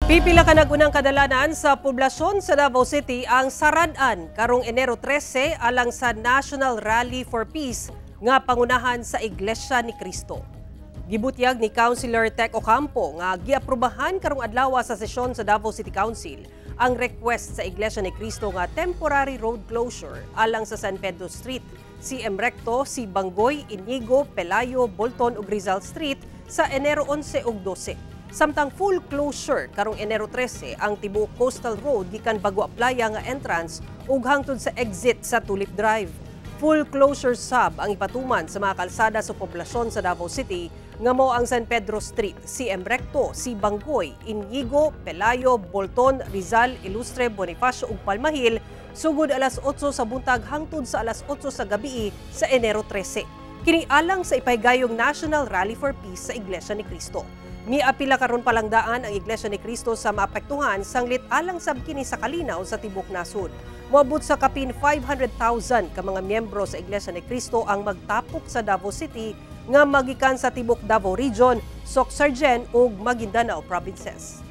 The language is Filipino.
Pipila ka nagunang kadalanan sa poblasyon sa Davao City ang saradan karong Enero 13 alang sa National Rally for Peace nga pangunahan sa Iglesia ni Cristo. Gibutyag ni Councilor Tek Ocampo nga giaprubahan karong adlaw sa sesyon sa Davao City Council ang request sa Iglesia ni Cristo nga temporary road closure alang sa San Pedro Street, CM Recto, si Bangoy, Inigo, Pelayo, Bolton ug Rizal Street sa Enero 11 ug 12. Samtang full closure karong Enero 13 ang tibuok Coastal Road gikan Bagua Playa nga entrance ug hangtod sa exit sa Tulip Drive. Full closure sab ang ipatuman sa mga kalsada sa poblasyon sa Davao City nga mao ang San Pedro Street, CM Recto, si Bangoy, Inigo, Pelayo, Bolton, Rizal, Ilustre, Bonifacio ug Palmahil sugod alas 8 sa buntag hangtod sa alas 8 sa gabii sa Enero 13. Kini alang sa ipahigayong National Rally for Peace sa Iglesia ni Cristo. Miapila karon palangdaan ang Iglesia ni Cristo sa maapektuhan sanglit alang sab kini sa kalinaw sa tibok nasod. Moabot sa kapin 500,000 ka mga miyembro sa Iglesia ni Cristo ang magtapok sa Davao City nga magikan sa tibok Davao Region, Soc-Sargen ug Maguindanao provinces.